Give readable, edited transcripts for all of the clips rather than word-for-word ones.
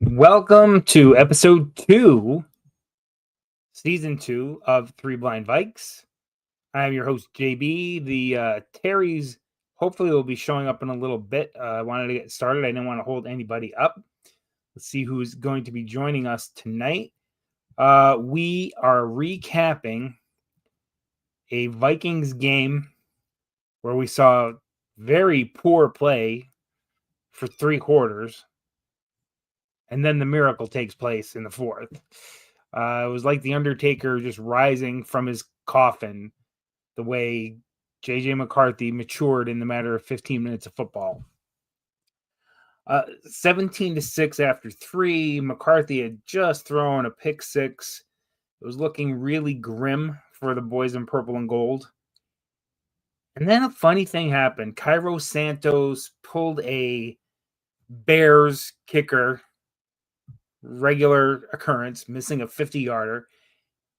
Welcome to episode 2, season 2 of Three Blind Vikes. I'm your host, JB. The Terry's hopefully will be showing up in a little bit. I wanted to get started. I didn't want to hold anybody up. Let's see who's going to be joining us tonight. We are recapping a Vikings game where we saw very poor play for 3 quarters. And then the miracle takes place in the fourth. It was like the Undertaker just rising from his coffin, the way J.J. McCarthy matured in the matter of 15 minutes of football. 17-6 after 3. McCarthy had just thrown a pick 6. It was looking really grim for the boys in purple and gold. And then a funny thing happened. Cairo Santos pulled a Bears kicker, regular occurrence, missing a 50-yarder,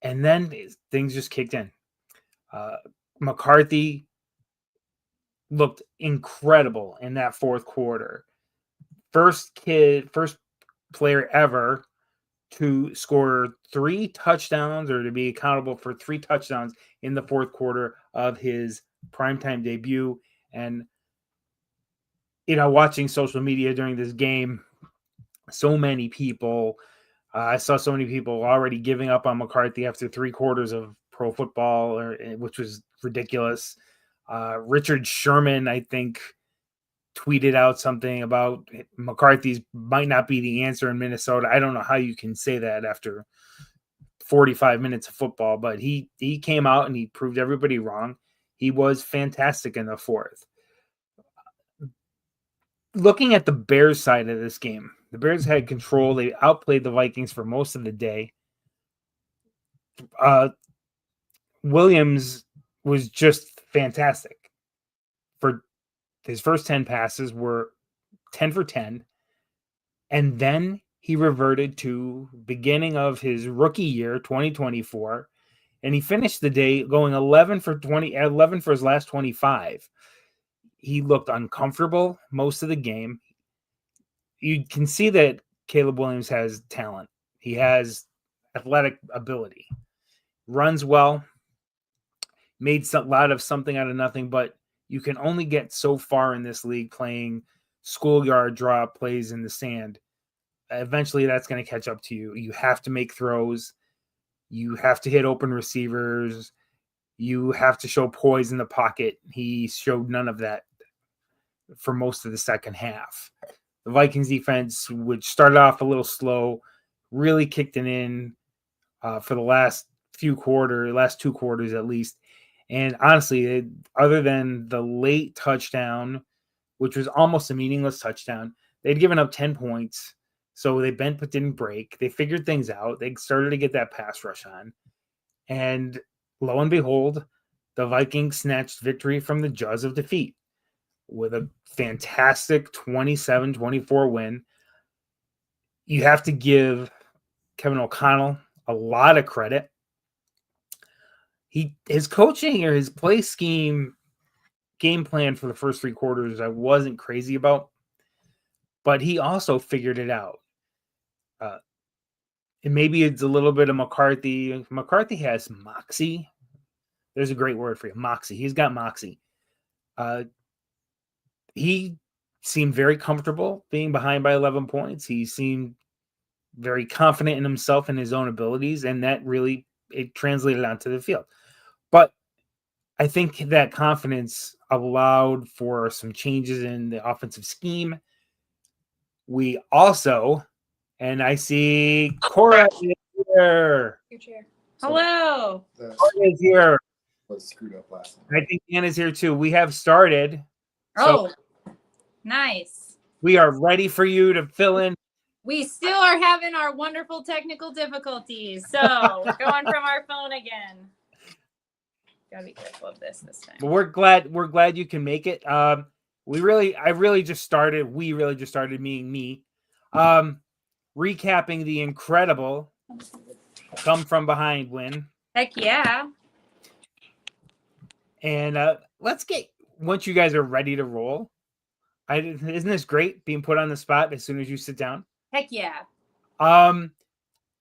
and then things just kicked in. McCarthy looked incredible in that fourth quarter. First player ever to score 3 touchdowns or to be accountable for 3 touchdowns in the fourth quarter of his primetime debut. And, watching social media during this game, so many people, I saw so many people already giving up on McCarthy after 3 quarters of pro football, which was ridiculous. Richard Sherman, I think, tweeted out something about McCarthy's might not be the answer in Minnesota. I don't know how you can say that after 45 minutes of football, but he came out and he proved everybody wrong. He was fantastic in the fourth. Looking at the Bears side of this game, the Bears had control. They outplayed the Vikings for most of the day. Williams was just fantastic. For his first 10 passes were 10 for 10. And then he reverted to beginning of his rookie year, 2024. And he finished the day going 11 for his last 25. He looked uncomfortable most of the game. You can see that Caleb Williams has talent. He has athletic ability, runs well, made a lot of something out of nothing, but you can only get so far in this league playing schoolyard drop plays in the sand. Eventually that's going to catch up to you. You have to make throws. You have to hit open receivers. You have to show poise in the pocket. He showed none of that for most of the second half. The Vikings defense, which started off a little slow, really kicked it in for the last 2 quarters at least. And honestly, other than the late touchdown, which was almost a meaningless touchdown, they'd given up 10 points. So they bent but didn't break. They figured things out. They started to get that pass rush on. And lo and behold, the Vikings snatched victory from the jaws of defeat with a fantastic 27-24 win. You have to give Kevin O'Connell a lot of credit. His coaching or his play scheme, game plan for the first 3 quarters, I wasn't crazy about, but he also figured it out. And maybe it's a little bit of McCarthy. McCarthy has moxie. There's a great word for you, moxie. He's got moxie. He seemed very comfortable being behind by 11 points. He seemed very confident in himself and his own abilities, and that really it translated onto the field. But I think that confidence allowed for some changes in the offensive scheme. We also, and I see Cora is here. Your chair. Hello. Cora is here. Was screwed up last night. I think Anna's here too. We have started. Oh, nice. We are ready for you to fill in. We still are having our wonderful technical difficulties. So we're going from our phone again. Gotta be careful of this time. But we're glad you can make it. We really just started, meaning me, recapping the incredible come from behind win. Heck yeah. And let's get, once you guys are ready to roll, isn't this great being put on the spot as soon as you sit down? Heck yeah.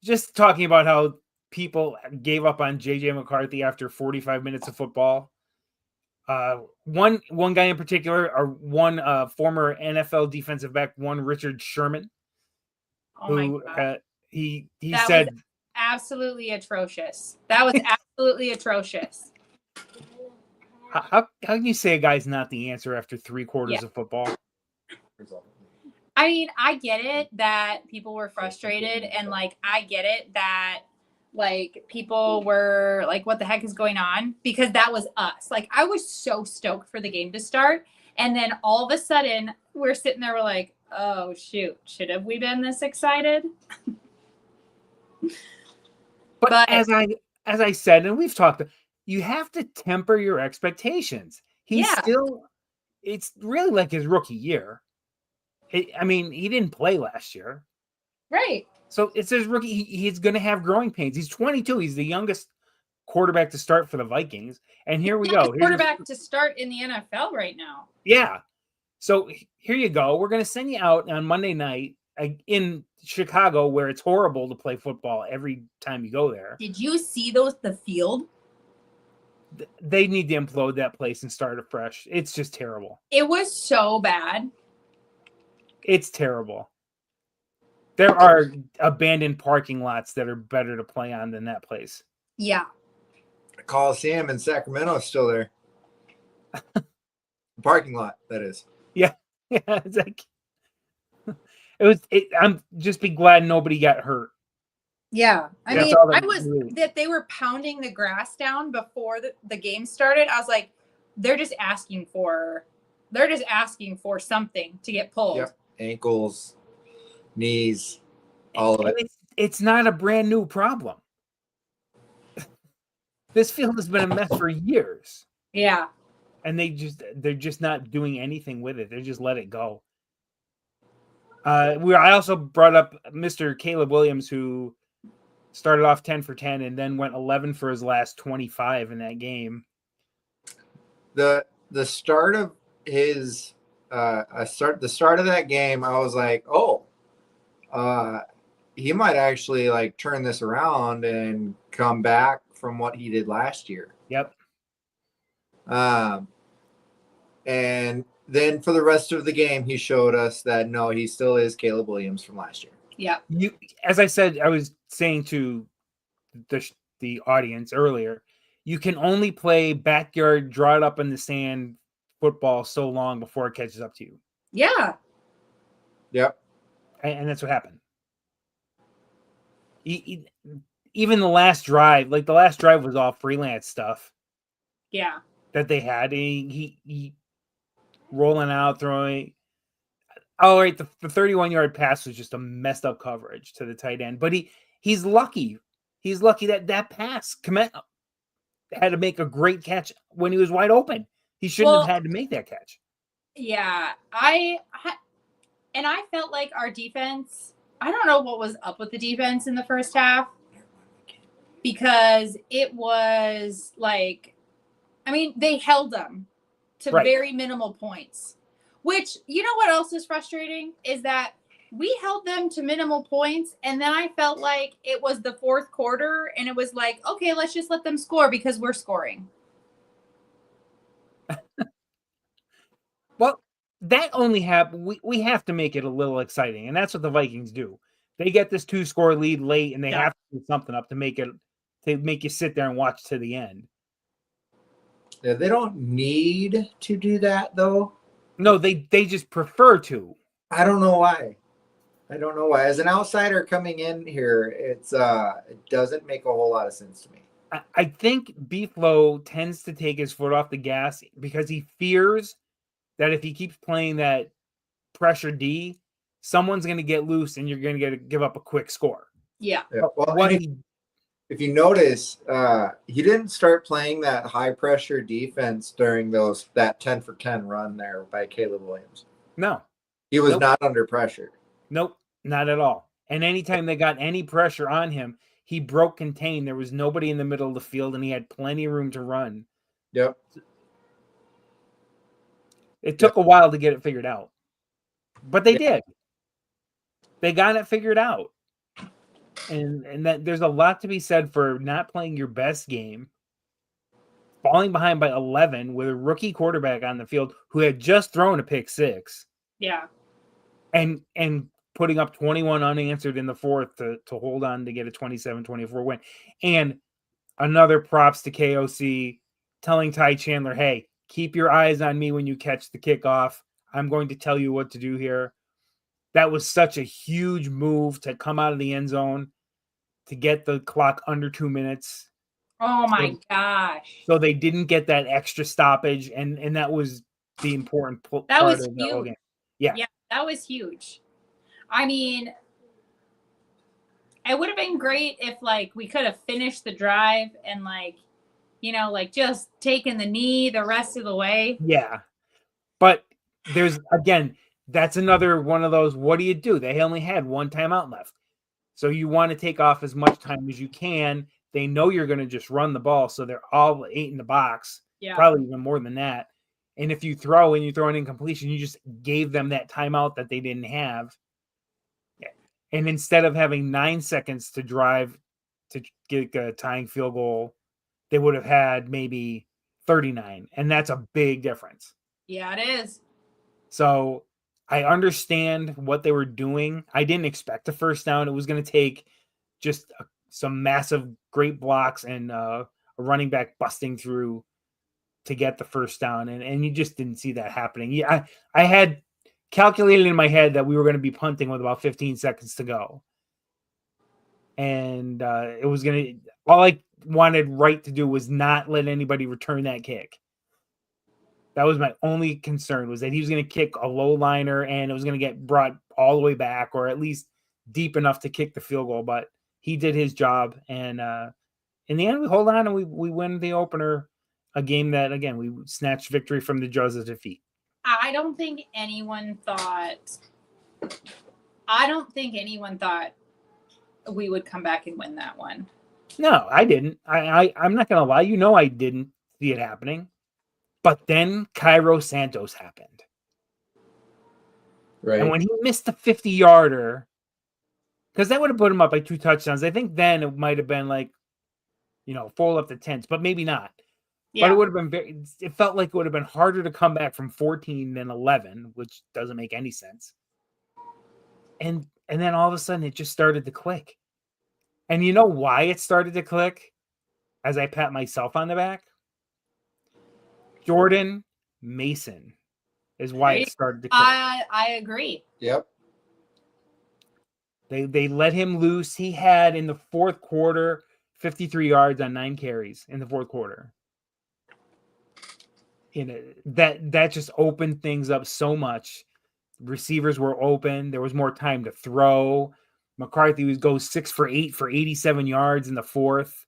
Just talking about how people gave up on JJ McCarthy after 45 minutes of football. One guy in particular, or one former NFL defensive back, one Richard Sherman, Oh my who God. he That said, was absolutely atrocious. That was absolutely atrocious. how can you say a guy's not the answer after 3/4 Yeah. of football? I mean, I get it that people were frustrated, and like I get it that like people were like, what the heck is going on? Because that was us. Like I was so stoked for the game to start. And then all of a sudden we're sitting there, we're like, oh shoot, should have we been this excited? But as I said, and we've talked, you have to temper your expectations. He's Yeah. still, it's really like his rookie year. I mean, he didn't play last year. Right. So it's his rookie. He's going to have growing pains. He's 22. He's the youngest quarterback to start for the Vikings. And here we go. Quarterback to start in the NFL right now. Yeah. So here you go. We're going to send you out on Monday night in Chicago, where it's horrible to play football every time you go there. Did you see the field? They need to implode that place and start afresh. It's just terrible. It was so bad. It's terrible. There are abandoned parking lots that are better to play on than that place. Yeah. The Coliseum in Sacramento is still there. The parking lot, that is. Yeah. Yeah. It's like I'm just be glad nobody got hurt. Yeah. I That's mean, all I that was really- that they were pounding the grass down before the game started. I was like, they're just asking for something to get pulled. Yep. Ankles, knees, all of it. It's not a brand new problem. This field has been a mess for years. Yeah. And they're just not doing anything with it. They just let it go. I also brought up Mr. Caleb Williams, who started off 10 for 10 and then went 11 for his last 25 in that game. The start of his the start of that game, I was like, he might actually like turn this around and come back from what he did last year. Yep. And then for the rest of the game, he showed us that no, he still is Caleb Williams from last year. Yeah. As I said, I was saying to the audience earlier, you can only play backyard, draw it up in the sand football so long before it catches up to you. Yeah. Yep. And that's what happened. Even the last drive, was all freelance stuff. Yeah. That they had. He rolling out, throwing. All right, the 31-yard pass was just a messed up coverage to the tight end. But he's lucky. He's lucky that pass Komet had to make a great catch when he was wide open. He shouldn't have had to make that catch. Yeah. I felt like our defense, I don't know what was up with the defense in the first half, because it was like, I mean, they held them to very minimal points, which, you know what else is frustrating is that we held them to minimal points. And then I felt like it was the fourth quarter and it was like, okay, let's just let them score because we're scoring. Well, that only happened. We have to make it a little exciting. And that's what the Vikings do. They get this 2-score lead late and they have to do something up to make you sit there and watch to the end. Yeah, they don't need to do that though. No, they just prefer to. I don't know why. As an outsider coming in here, it doesn't make a whole lot of sense to me. I think Beeflo tends to take his foot off the gas because he fears that if he keeps playing that pressure D, someone's going to get loose and you're going to give up a quick score. Yeah. Well, if you notice, he didn't start playing that high pressure defense during that 10 for 10 run there by Caleb Williams. No. He was not under pressure. Nope, not at all. And anytime they got any pressure on him, he broke contain. There was nobody in the middle of the field and he had plenty of room to run. Yep. It took a while to get it figured out. But they did. They got it figured out. And that there's a lot to be said for not playing your best game, falling behind by 11 with a rookie quarterback on the field who had just thrown a pick six. Yeah. And putting up 21 unanswered in the fourth to hold on to get a 27-24 win. And another props to KOC telling Ty Chandler, hey, keep your eyes on me when you catch the kickoff. I'm going to tell you what to do here. That was such a huge move to come out of the end zone to get the clock under 2 minutes. Oh my gosh. So they didn't get that extra stoppage, and that was the important part of the whole game. Yeah, that was huge. I mean, it would have been great if like we could have finished the drive and like, you know, like just taken the knee the rest of the way. Yeah. But there's, again, that's another one of those, what do? They only had one timeout left. So you want to take off as much time as you can. They know you're going to just run the ball. So they're all 8 in the box, probably even more than that. And if you throw and you throw an incompletion, you just gave them that timeout that they didn't have. And instead of having 9 seconds to drive to get a tying field goal, they would have had maybe 39. And that's a big difference. Yeah, it is. So I understand what they were doing. I didn't expect a first down. It was going to take just some massive great blocks and a running back busting through to get the first down. And you just didn't see that happening. Yeah, I had calculated in my head that we were going to be punting with about 15 seconds to go. And it was going to, all I wanted Wright to do was not let anybody return that kick. That was my only concern, was that he was going to kick a low liner and it was going to get brought all the way back, or at least deep enough to kick the field goal. But he did his job. And in the end, we hold on and we win the opener, a game that, again, we snatched victory from the jaws of defeat. I don't think anyone thought we would come back and win that one. No, I didn't. I'm not going to lie. You know, I didn't see it happening. But then Cairo Santos happened. Right. And when he missed the 50-yarder, because that would have put him up by 2 touchdowns. I think then it might have been like, you know, full up to 10s, but maybe not. Yeah. But it would have been it felt like it would have been harder to come back from 14 than 11, which doesn't make any sense. And then all of a sudden it just started to click. And you know why it started to click? As I pat myself on the back? Jordan Mason is why it started to click. I agree. Yep. They let him loose. He had in the fourth quarter 53 yards on 9 carries in the fourth quarter. That just opened things up so much. Receivers were open. There was more time to throw. McCarthy goes 6 for 8 for 87 yards in the fourth.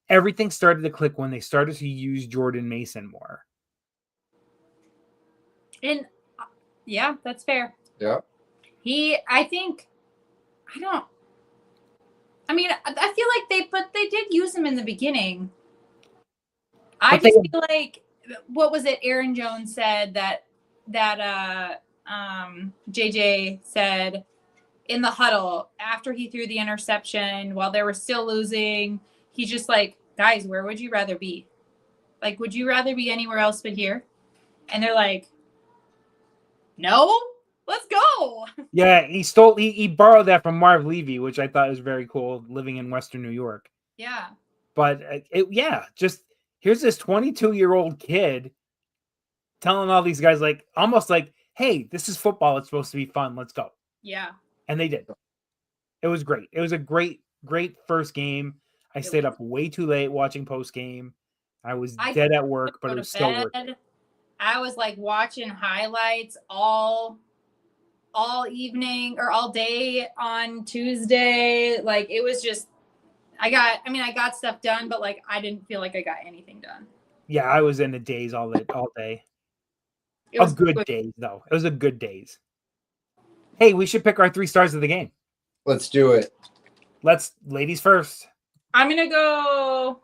Everything started to click when they started to use Jordan Mason more. And yeah, that's fair. Yeah. I feel like they did use him in the beginning. I just feel like, what was it Aaron Jones said that JJ said in the huddle after he threw the interception while they were still losing? He's just like, guys, where would you rather be? Like, would you rather be anywhere else but here? And they're like, no, let's go. Yeah, he borrowed that from Marv Levy, which I thought was very cool, living in Western New York. Yeah. But just here's this 22-year-old kid telling all these guys, like, almost like, hey, this is football. It's supposed to be fun. Let's go. Yeah. And they did. It was great. It was a great, great first game. I stayed up way too late watching post game. I was dead at work, but it was still worth it. I was like watching highlights all evening or all day on Tuesday. Like, it was just, I got stuff done, but like I didn't feel like I got anything done. Yeah, I was in the days all day. It was good days, though. It was a good days. Hey, we should pick our 3 stars of the game. Let's do it. Ladies first. I'm gonna go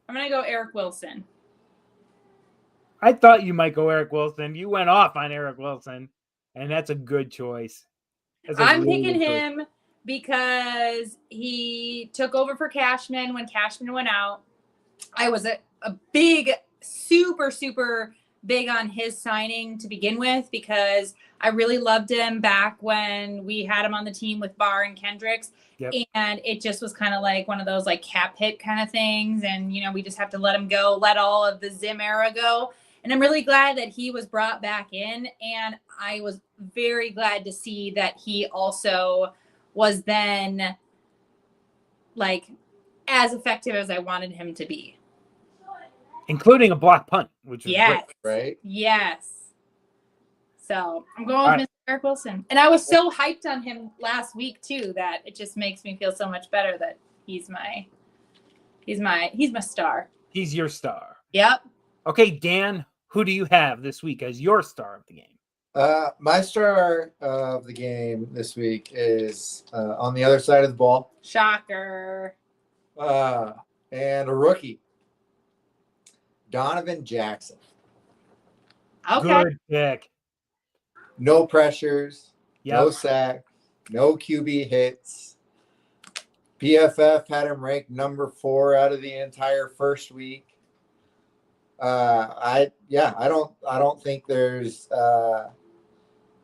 Eric Wilson. I thought you might go Eric Wilson. You went off on Eric Wilson. And that's a good choice. I'm picking him because he took over for Cashman when Cashman went out. I was a big, super, super big on his signing to begin with because I really loved him back when we had him on the team with Barr and Kendricks. Yep. And it just was kind of like one of those like cap hit kind of things. And, we just have to let him go, let all of the Zim era go. And I'm really glad that he was brought back in. And I was very glad to see that he also was then like as effective as I wanted him to be. Including a block punt, which was yes. great, right? Yes. So I'm going with Mr. Eric Wilson. And I was so hyped on him last week too that it just makes me feel so much better that he's my star. He's your star. Yep. Okay, Dan, who do you have this week as your star of the game? My star of the game this week is on the other side of the ball. Shocker. And a rookie, Donovan Jackson. Okay. Good pick. No pressures, Yep. no sacks, no QB hits. PFF had him ranked number 4 out of the entire first week. I don't think there's I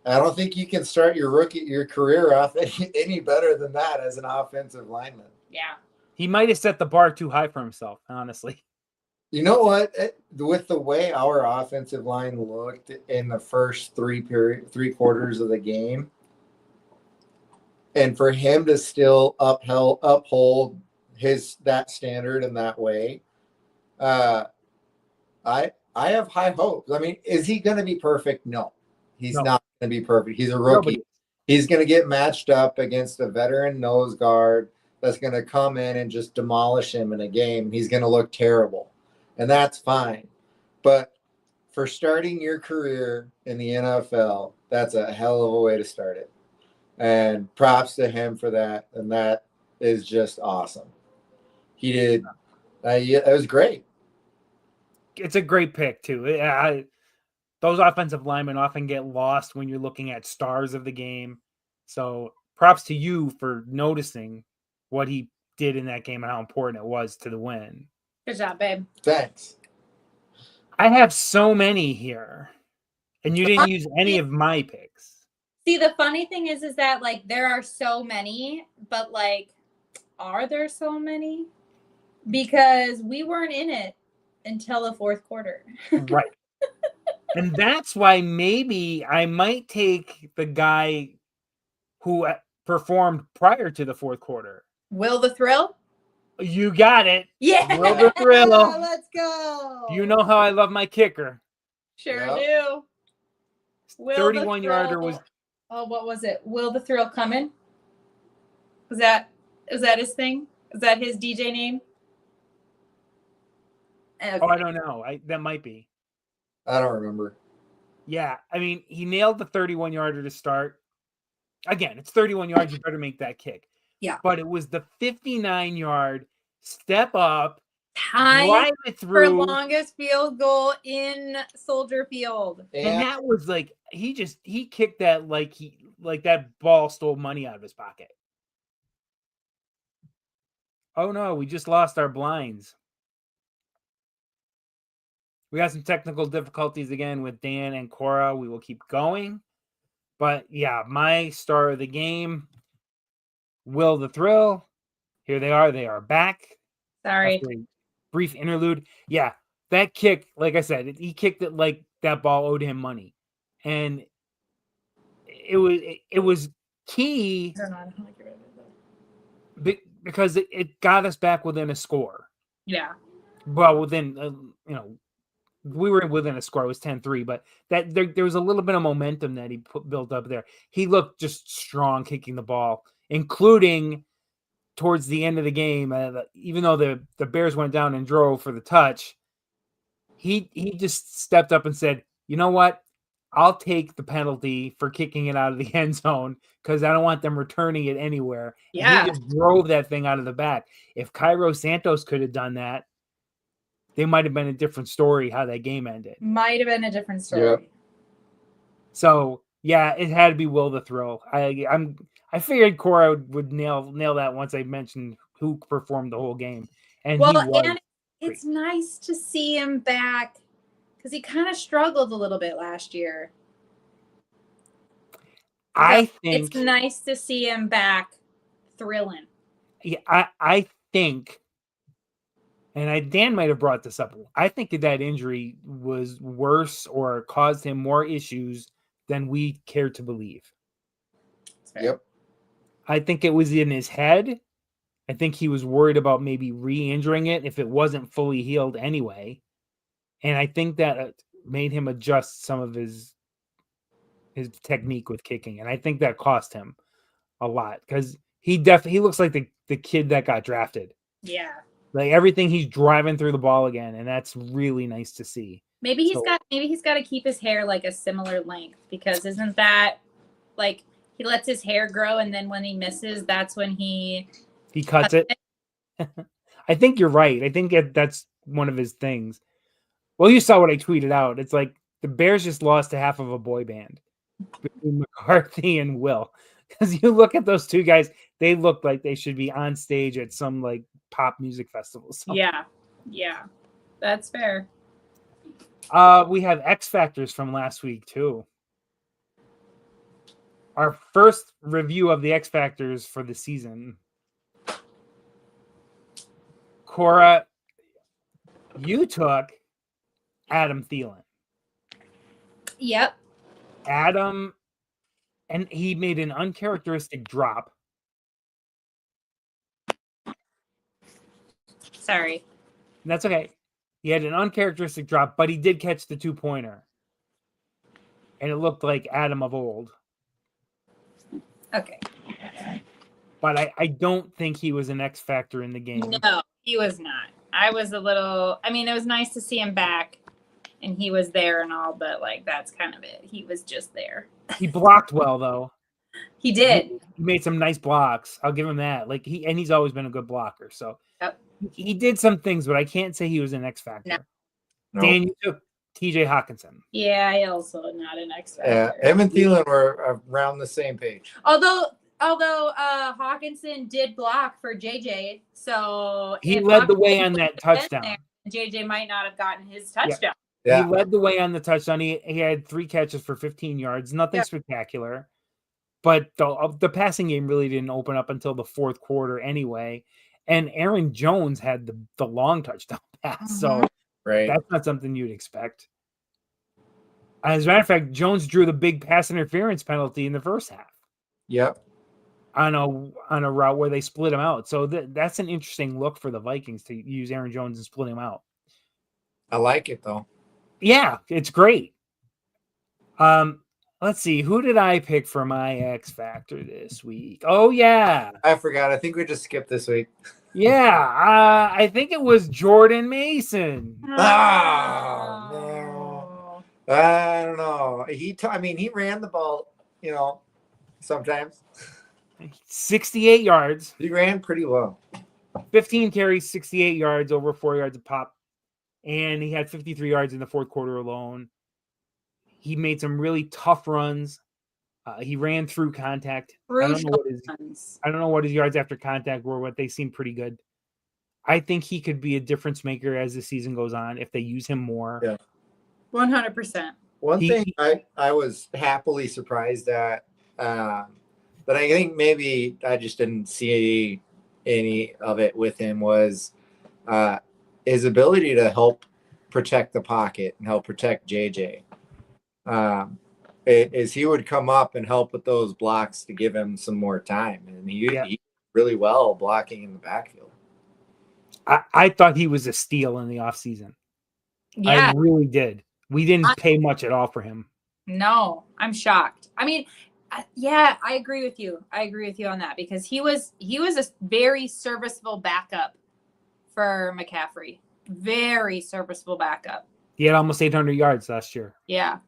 don't think you can start your career off any better than that as an offensive lineman. Yeah. He might have set the bar too high for himself, honestly. You know what? With the way our offensive line looked in the first three quarters of the game, and for him to still uphold that standard in that way, I have high hopes. I mean, is he going to be perfect? No, he's not going to be perfect. He's a rookie. He's going to get matched up against a veteran nose guard that's going to come in and just demolish him in a game. He's going to look terrible. And that's fine. But for starting your career in the NFL, that's a hell of a way to start it. And props to him for that. And that is just awesome. He did. It was great. It's a great pick, too. Those offensive linemen often get lost when you're looking at stars of the game. So props to you for noticing what he did in that game and how important it was to the win. Good job, babe. Thanks. I have so many here, and you didn't use any of my picks. See, the funny thing is that like there are so many, but like, are there so many? Because we weren't in it until the fourth quarter. Right. And that's why maybe I might take the guy who performed prior to the fourth quarter. Will the Thrill? You got it. Yeah. Will the Thrill. Let's go. You know how I love my kicker. Sure do. 31-yarder was. Oh, what was it? Will the Thrill coming? Was that his thing? Is that his DJ name? Okay. Oh, I don't know. That might be. I don't remember. Yeah, I mean, he nailed the 31-yarder to start. Again, it's 31 yards. You better make that kick. Yeah. But it was the 59-yard step up, time it through for longest field goal in Soldier Field. And that was like he kicked that like that ball stole money out of his pocket. Oh no, we just lost our blinds. We got some technical difficulties again with Dan and Cora. We will keep going. But yeah, my star of the game, Will the Thrill. Here they are. They are back. Sorry. After a brief interlude. Yeah, that kick, like I said, he kicked it like that ball owed him money. And it was key because it got us back within a score. Yeah. Well, within, we were within a score. It was 10-3, but that there was a little bit of momentum that he built up there. He looked just strong kicking the ball, including towards the end of the game. Even though the Bears went down and drove for the touch, he just stepped up and said, "You know what? I'll take the penalty for kicking it out of the end zone because I don't want them returning it anywhere." Yeah. And he just drove that thing out of the back. If Cairo Santos could have done that, they might have been a different story how that game ended. Might have been a different story. Yeah. So, Yeah, it had to be Will the throw. I figured Cora would nail that once I mentioned who performed the whole game, and he was. And it's nice to see him back because he kind of struggled a little bit last year. I think it's nice to see him back thrilling. Yeah, I think, and Dan might have brought this up. I think that injury was worse or caused him more issues than we care to believe. Yep. I think it was in his head. I think he was worried about maybe re-injuring it if it wasn't fully healed anyway. And I think that made him adjust some of his technique with kicking. And I think that cost him a lot because he looks like the kid that got drafted. Yeah. Like everything, he's driving through the ball again, and that's really nice to see. Maybe he's got to keep his hair like a similar length, because isn't that like he lets his hair grow and then when he misses, that's when he cuts it. I think you're right. I think that's one of his things. Well, you saw what I tweeted out. It's like the Bears just lost to half of a boy band between McCarthy and Will. Because you look at those two guys, they look like they should be on stage at some like pop music festival. Yeah, that's fair. We have X Factors from last week too. Our first review of the X Factors for the season. Cora, you took Adam Thielen. Yep. Adam, and he made an uncharacteristic drop. Sorry. That's okay. He had an uncharacteristic drop, but he did catch the 2-pointer. And it looked like Adam of old. Okay. But I don't think he was an X factor in the game. No, he was not. It was nice to see him back and he was there and all, but like that's kind of it. He was just there. He blocked well though. He did. He made some nice blocks. I'll give him that. Like he's always been a good blocker. So yep. He did some things, but I can't say he was an X factor. No. Dan, you took TJ Hawkinson. Yeah, I also not an X factor. Yeah, him and Thielen were around the same page. Although Hawkinson did block for JJ, so he led the way on that touchdown. JJ might not have gotten his touchdown. Yeah. He led the way on the touchdown. He had 3 catches for 15 yards. Nothing spectacular. But the passing game really didn't open up until the fourth quarter anyway. And Aaron Jones had the long touchdown pass. So that's not something you'd expect. As a matter of fact, Jones drew the big pass interference penalty in the first half. Yep. On a route where they split him out. So that's an interesting look for the Vikings to use Aaron Jones and split him out. I like it though. Yeah, it's great. Let's see. Who did I pick for my X Factor this week? Oh, yeah. I forgot. I think we just skipped this week. Yeah. I think it was Jordan Mason. Oh, no. I don't know. He ran the ball, sometimes. 68 yards. He ran pretty well. 15 carries, 68 yards, over 4 yards a pop. And he had 53 yards in the fourth quarter alone. He made some really tough runs. He ran through contact. I don't know what his yards after contact were, but they seemed pretty good. I think he could be a difference maker as the season goes on if they use him more. Yeah. 100%. One thing I was happily surprised at, but I think maybe I just didn't see any of it with him, was his ability to help protect the pocket and help protect JJ. Is he would come up and help with those blocks to give him some more time, and he really well blocking in the backfield. I thought he was a steal in the offseason. Yeah, I really did. We didn't pay much at all for him. No, I'm shocked. I agree with you. I agree with you on that, because he was a very serviceable backup for McCaffrey. Very serviceable backup. He had almost 800 yards last year. Yeah.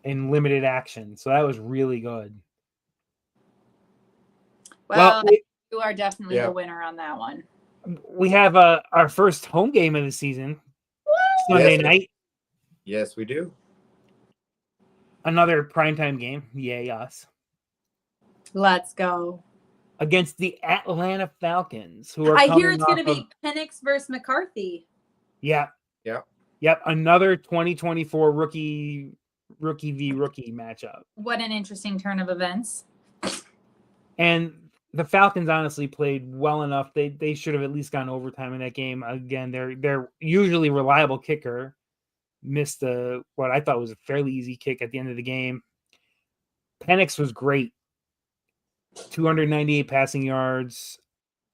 In limited action. So that was really good. Well, you are definitely the winner on that one. We have our first home game of the season. Sunday night. Yes, we do. Another primetime game. Yay, us. Let's go. Against the Atlanta Falcons, who are I hear coming it's going to off be Penix versus McCarthy. Yeah. Yep. Yep. Another 2024 rookie v rookie matchup. What an interesting turn of events. And the Falcons honestly played well enough. They should have at least gone overtime in that game. Again, they're usually reliable kicker missed what I thought was a fairly easy kick at the end of the game. Penix was great. 298 passing yards,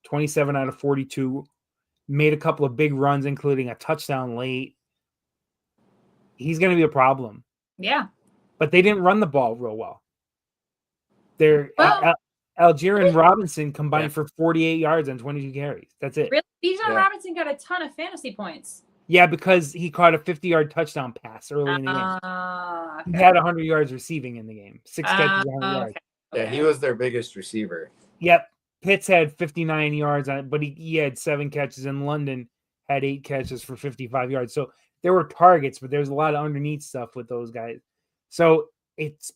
27 out of 42. Made a couple of big runs, including a touchdown late. He's going to be a problem. Yeah. But they didn't run the ball real well. Algier and Robinson combined for 48 yards on 22 carries. That's it. Really? Bijan Robinson got a ton of fantasy points. Yeah, because he caught a 50-yard touchdown pass early in the game. Okay. He had 100 yards receiving in the game. 6 catches, 100 yards. Yeah, he was their biggest receiver. Yep. Pitts had 59 yards, but he had 7 catches. And London had 8 catches for 55 yards. So there were targets, but there's a lot of underneath stuff with those guys. So it's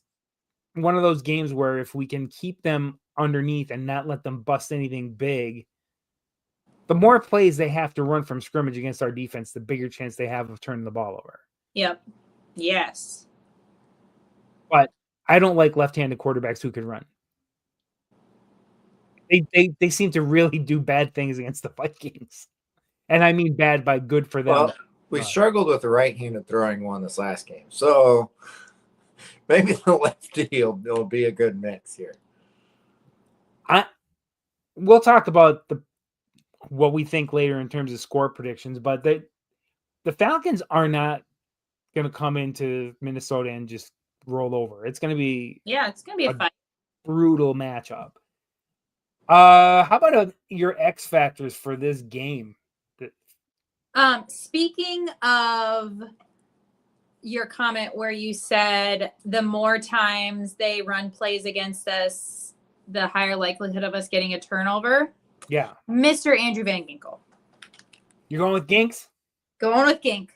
one of those games where if we can keep them underneath and not let them bust anything big, the more plays they have to run from scrimmage against our defense, the bigger chance they have of turning the ball over. Yep. Yes. But I don't like left-handed quarterbacks who can run. They seem to really do bad things against the Vikings. And I mean bad by good for them. Well, we struggled with the right-handed throwing one this last game. So maybe the lefty will be a good mix here. We'll talk about what we think later in terms of score predictions, but the Falcons are not going to come into Minnesota and just roll over. It's going to be a fight. Brutal matchup. How about your X factors for this game? Speaking of your comment where you said the more times they run plays against us, the higher likelihood of us getting a turnover. Yeah. Mr. Andrew Van Ginkel. You're going with Ginks? Going with Gink.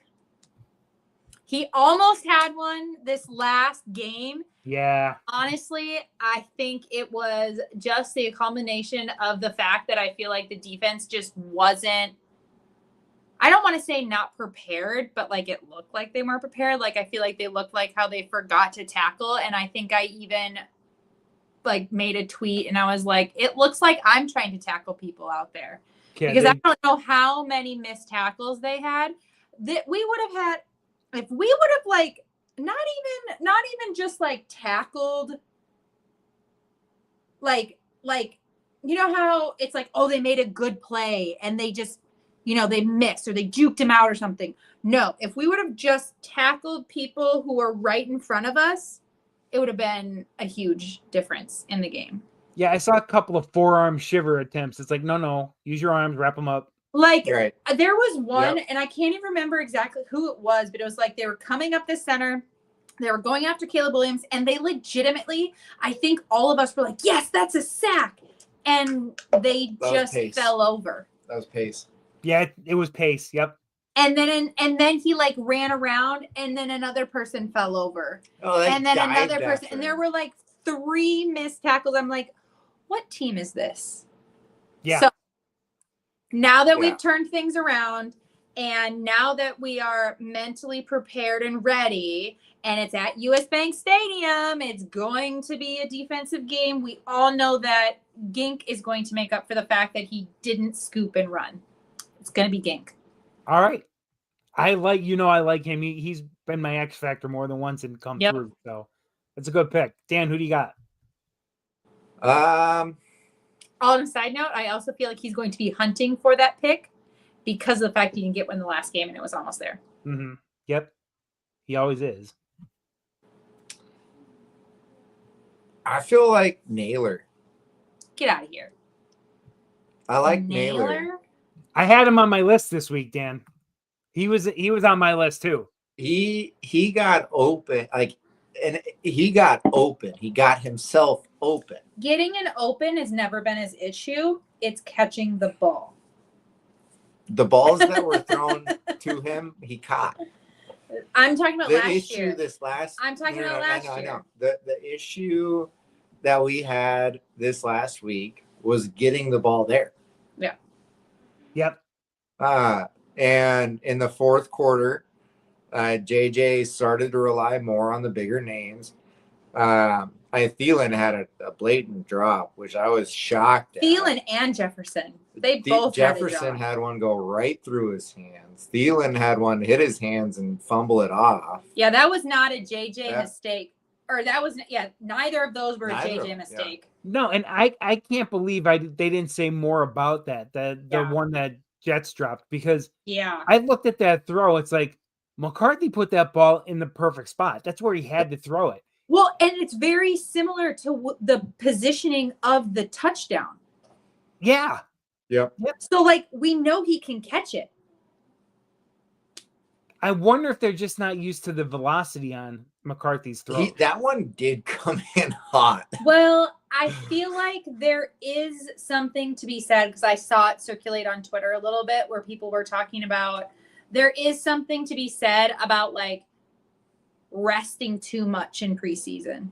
He almost had one this last game. Yeah. Honestly, I think it was just the combination of the fact that I feel like the defense just wasn't, I don't want to say not prepared, but like it looked like they weren't prepared. Like I feel like they looked like how they forgot to tackle. And I think I even like made a tweet and I was like, it looks like I'm trying to tackle people out there. Yeah, because I don't know how many missed tackles they had that we would have had if we would have like not even just like tackled like you know how it's like, oh, they made a good play and they just, you know, they missed or they juked him out or something. No, if we would have just tackled people who were right in front of us, it would have been a huge difference in the game. Yeah, I saw a couple of forearm shiver attempts. It's like, no, use your arms, wrap them up. Like there was one, and I can't even remember exactly who it was, but it was like they were coming up the center. They were going after Caleb Williams, and they legitimately, I think all of us were like, yes, that's a sack. And they just fell over. That was Pace. Yeah, it was Pace. Yep. And then he like ran around, and then another person fell over. Oh, and then another person, and there were like 3 missed tackles. I'm like, what team is this? Yeah. So now that we've turned things around, and now that we are mentally prepared and ready, and it's at US Bank Stadium, it's going to be a defensive game. We all know that Gink is going to make up for the fact that he didn't scoop and run. It's going to be Gink. All right. I like him. He's been my X factor more than once and come through. So it's a good pick. Dan, who do you got? On a side note, I also feel like he's going to be hunting for that pick because of the fact he didn't get one in the last game and it was almost there. Mm-hmm. Yep. He always is. I feel like Naylor. Get out of here. I like Naylor. I had him on my list this week, Dan. He was on my list too. He got open, he got open. He got himself open. Getting an open has never been his issue. It's catching the ball. The balls that were thrown to him, he caught. I'm talking about The last issue year. this last. I'm talking about last year. I know. The issue that we had this last week was getting the ball there. Yeah. Yep. And in the fourth quarter, JJ started to rely more on the bigger names. Thielen had a blatant drop, which I was shocked at. Thielen and Jefferson. They both Jefferson had one go right through his hands. Thielen had one hit his hands and fumble it off. Yeah, that was not a JJ mistake. Or that was, neither of those were a JJ mistake. Yeah. No, and I can't believe they didn't say more about that. The one that Jets dropped, because I looked at that throw. It's like McCarthy put that ball in the perfect spot. That's where he had to throw it. Well, and it's very similar to the positioning of the touchdown. Yeah. Yep. So, like, we know he can catch it. I wonder if they're just not used to the velocity on McCarthy's throw. That one did come in hot. Well, I feel like there is something to be said, because I saw it circulate on Twitter a little bit where people were talking about there is something to be said about, like, resting too much in preseason.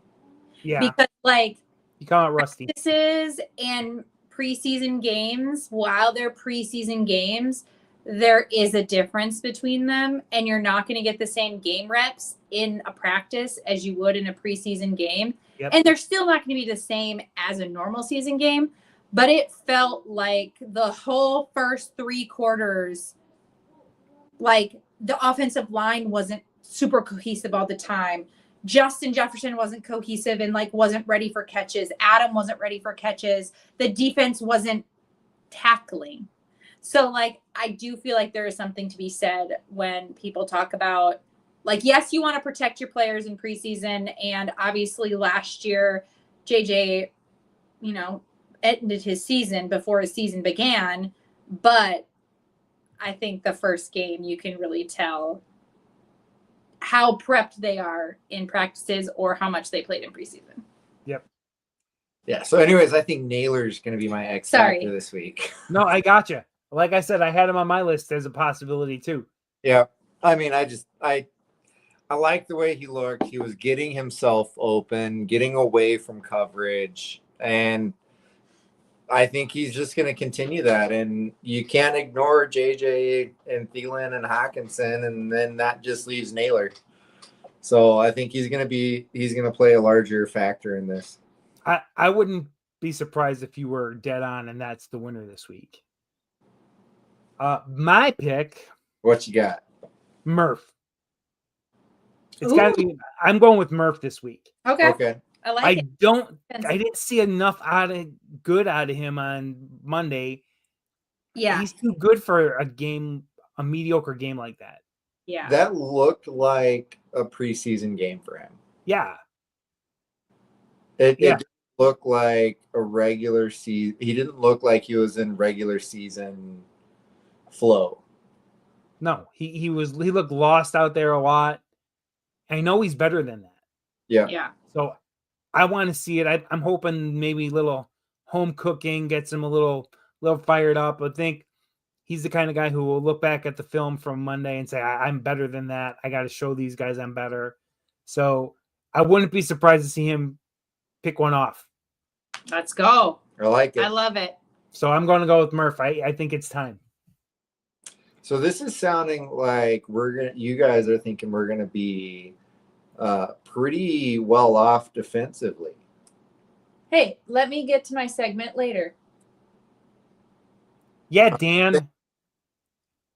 Yeah. Because, like, you call it rusty. Practices and preseason games, while they're preseason games, there is a difference between them, and you're not going to get the same game reps in a practice as you would in a preseason game. Yep. And they're still not going to be the same as a normal season game, but it felt like the whole first 3 quarters, like, the offensive line wasn't super cohesive all the time. Justin Jefferson wasn't cohesive and, like, wasn't ready for catches. Adam wasn't ready for catches. The defense wasn't tackling. So, like, I do feel like there is something to be said when people talk about, like, yes, you want to protect your players in preseason. And obviously last year, JJ, ended his season before his season began. But I think the first game, you can really tell how prepped they are in practices or how much they played in preseason. Yep. Yeah. So anyways, I think Naylor's going to be my X factor this week. No, I gotcha. Like I said, I had him on my list as a possibility too. Yeah. I mean, I like the way he looked. He was getting himself open, getting away from coverage. And I think he's just going to continue that. And you can't ignore JJ and Thielen and Hawkinson, and then that just leaves Naylor. So I think he's going to play a larger factor in this. I wouldn't be surprised if you were dead on and that's the winner this week. My pick. What you got? Murph. It's got to be. I'm going with Murph this week. Okay. I like it. I didn't see enough good out of him on Monday. Yeah. He's too good for a mediocre game like that. Yeah. That looked like a preseason game for him. Yeah. It didn't look like a regular season. He didn't look like he was in regular season flow. No, he looked lost out there a lot. I know he's better than that. Yeah. Yeah. So I want to see it. I'm hoping maybe little home cooking gets him a little fired up. I think he's the kind of guy who will look back at the film from Monday and say, I'm better than that. I got to show these guys I'm better. So I wouldn't be surprised to see him pick one off. Let's go. I like it. I love it. So I'm going to go with Murph. I think it's time. So this is sounding like you guys are thinking we're going to be pretty well off defensively. Hey, let me get to my segment later. Yeah, Dan.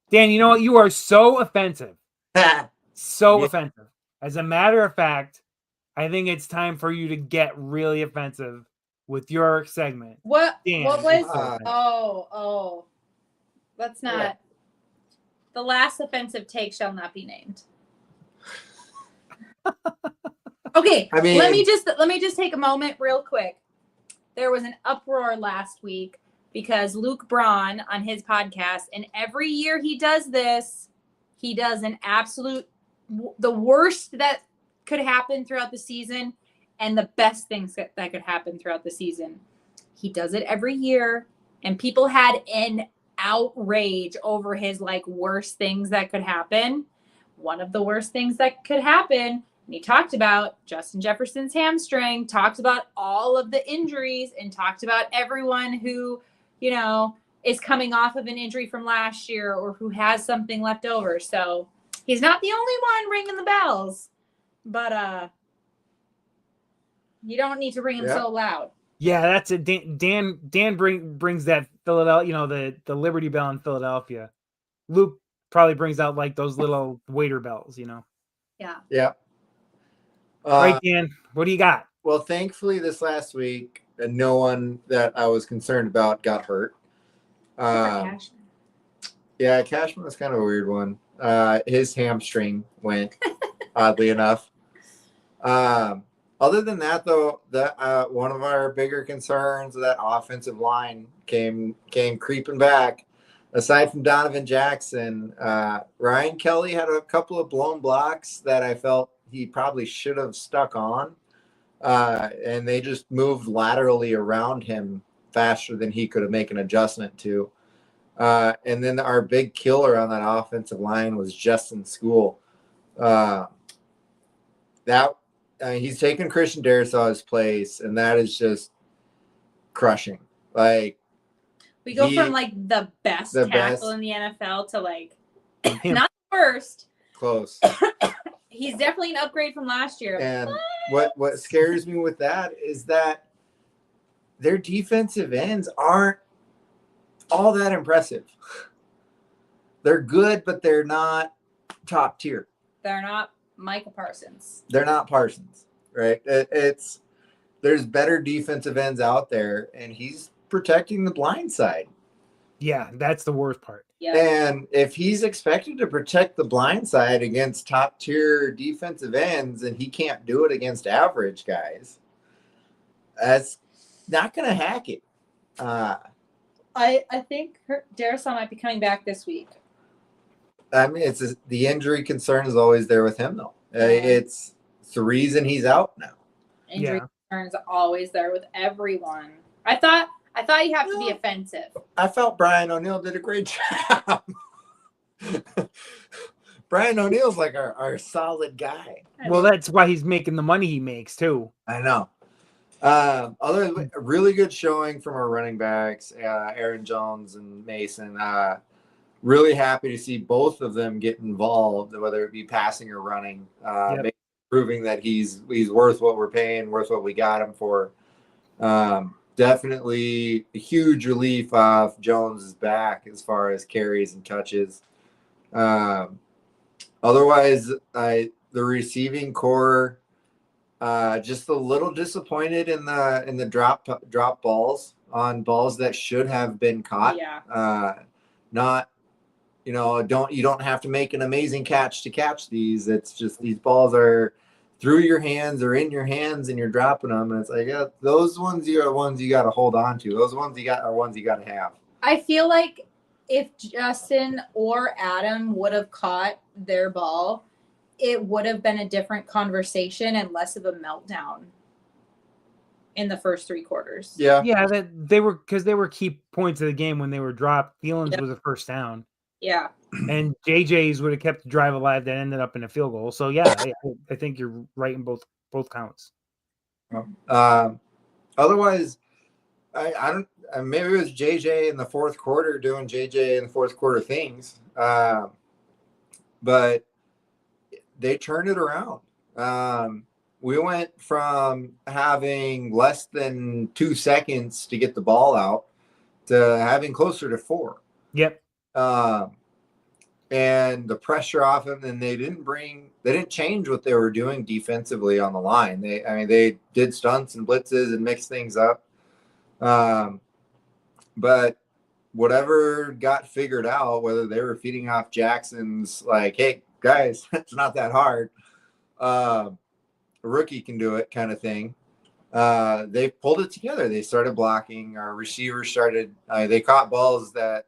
Dan, you know what? You are so offensive. So offensive. As a matter of fact, I think it's time for you to get really offensive with your segment. What? Dan, what was? Let's not. Yeah. The last offensive take shall not be named. Okay, I mean, let me just take a moment real quick. There was an uproar last week because Luke Braun on his podcast, and every year he does this, he does an absolute the worst that could happen throughout the season and the best things that could happen throughout the season. He does it every year, and people had an outrage over his like worst things that could happen. one of the worst things that could happen. And he talked about Justin Jefferson's hamstring, talked about all of the injuries, and talked about everyone who, you know, is coming off of an injury from last year or who has something left over. So he's not the only one ringing the bells, but you don't need to ring them so loud. Yeah, that's it. Dan brings that Philadelphia, you know, the Liberty Bell in Philadelphia. Luke probably brings out like those little waiter bells, you know. Yeah. Yeah. Right, Dan. What do you got? Well, thankfully, this last week, no one that I was concerned about got hurt. Cashman. Yeah, Cashman was kind of a weird one. His hamstring went, oddly enough. Other than that, though, one of our bigger concerns, that offensive line came creeping back. Aside from Donovan Jackson, Ryan Kelly had a couple of blown blocks that I felt he probably should have stuck on. And they just moved laterally around him faster than he could have made an adjustment to. And then our big killer on that offensive line was Justin School. He's taken Christian Darisaw's place, and that is just crushing. Like, we go from like the best tackle in the NFL to like not the worst. Close. He's definitely an upgrade from last year. And what scares me with that is that their defensive ends aren't all that impressive. They're good, but they're not top tier. They're not Micah Parsons. They're not Parsons, right? There's better defensive ends out there, and he's protecting the blind side. Yeah, that's the worst part. Yep. And if he's expected to protect the blind side against top tier defensive ends, and he can't do it against average guys, that's not going to hack it. I think Darisaw might be coming back this week. I mean, the injury concern is always there with him, though. It's the reason he's out now. Injury concerns are always there with everyone. I thought you have to be offensive. I felt Brian O'Neill did a great job. Brian O'Neill's like our solid guy. Well, that's why he's making the money he makes too. I know. Really good showing from our running backs, Aaron Jones and Mason. Really happy to see both of them get involved, whether it be passing or running, proving that he's worth what we're paying, worth what we got him for. Definitely a huge relief off Jones's back as far as carries and touches. Otherwise, the receiving core, just a little disappointed in the drop balls on balls that should have been caught. Yeah. Not, you don't have to make an amazing catch to catch these. It's just these balls are through your hands or in your hands, and you're dropping them. And it's like, those ones are ones you got to hold on to. Those ones are ones you got to have. I feel like if Justin or Adam would have caught their ball, it would have been a different conversation and less of a meltdown in the first three quarters. Yeah, they were key points of the game when they were dropped. Thielens was a first down. Yeah. And JJ's would have kept the drive alive that ended up in a field goal. So yeah, I think you're right in both counts. Otherwise, I don't. Maybe it was JJ in the fourth quarter doing JJ in the fourth quarter things, but they turned it around. We went from having less than 2 seconds to get the ball out to having closer to 4. Yep. And the pressure off them, and they didn't change what they were doing defensively on the line. They did stunts and blitzes and mixed things up. But whatever got figured out, whether they were feeding off Jackson's like, hey guys, it's not that hard. A rookie can do it kind of thing. They pulled it together. They started blocking. Our receivers started, they caught balls that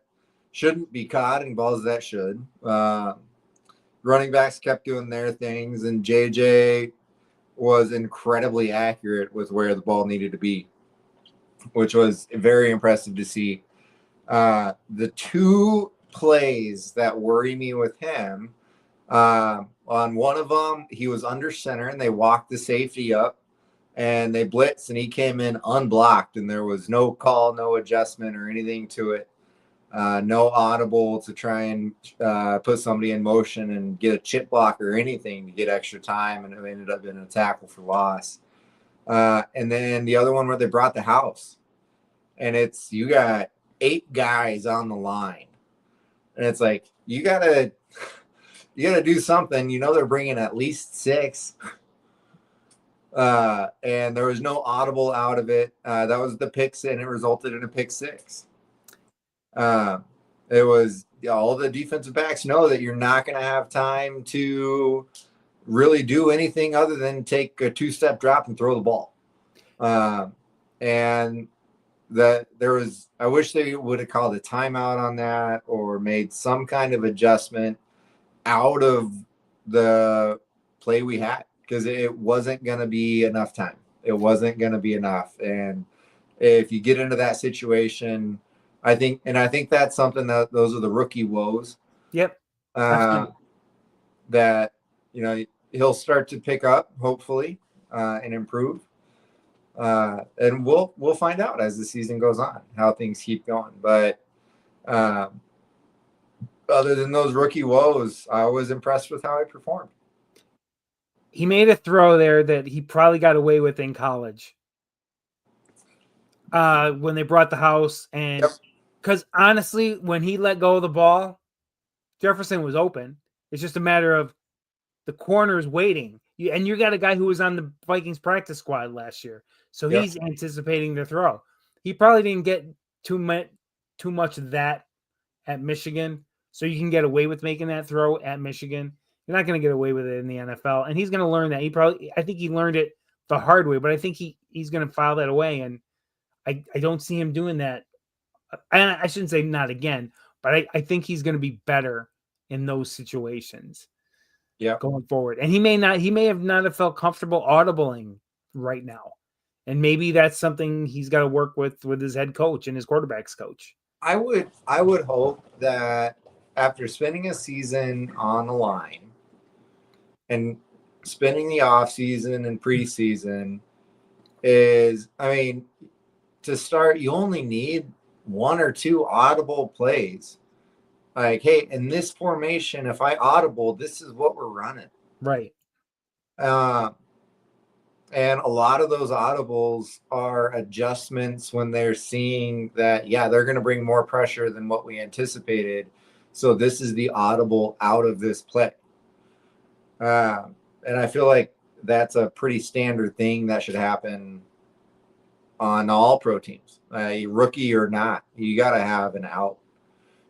shouldn't be caught and balls that should. Running backs kept doing their things, and JJ was incredibly accurate with where the ball needed to be, which was very impressive to see. The 2 plays that worry me with him On one of them, he was under center and they walked the safety up and they blitzed and he came in unblocked and there was no call, no adjustment or anything to it. No audible to try and put somebody in motion and get a chip block or anything to get extra time, and it ended up being a tackle for loss. And then the other one where they brought the house, and it's you got 8 guys on the line, and it's like you gotta do something. You know they're bringing at least 6. And there was no audible out of it. That was the pick, and it resulted in a pick 6. It was all the defensive backs know that you're not going to have time to really do anything other than take a 2-step drop and throw the ball. And that there was, I wish they would have called a timeout on that or made some kind of adjustment out of the play we had, because it wasn't going to be enough time. It wasn't going to be enough. And if you get into that situation, I think that's something that those are the rookie woes. Yep. That, he'll start to pick up hopefully and improve. And we'll find out as the season goes on how things keep going. But other than those rookie woes, I was impressed with how he performed. He made a throw there that he probably got away with in college. When they brought the house, and because honestly, when he let go of the ball, Jefferson was open. It's just a matter of the corners waiting. And you got a guy who was on the Vikings practice squad last year, so he's anticipating the throw. He probably didn't get too much of that at Michigan, so you can get away with making that throw at Michigan. You're not going to get away with it in the NFL, and he's going to learn that. I think he learned it the hard way, but I think he's going to file that away, and I don't see him doing that. I shouldn't say not again, but I think he's going to be better in those situations going forward. And he may have not felt comfortable audibling right now. And maybe that's something he's got to work with his head coach and his quarterback's coach. I would hope that after spending a season on the line and spending the off season and preseason to start, you only need 1 or 2 audible plays. Like, hey, in this formation, if I audible, this is what we're running. Right. And a lot of those audibles are adjustments when they're seeing that, they're going to bring more pressure than what we anticipated. So this is the audible out of this play. And I feel like that's a pretty standard thing that should happen on all pro teams, rookie or not. You got to have an out.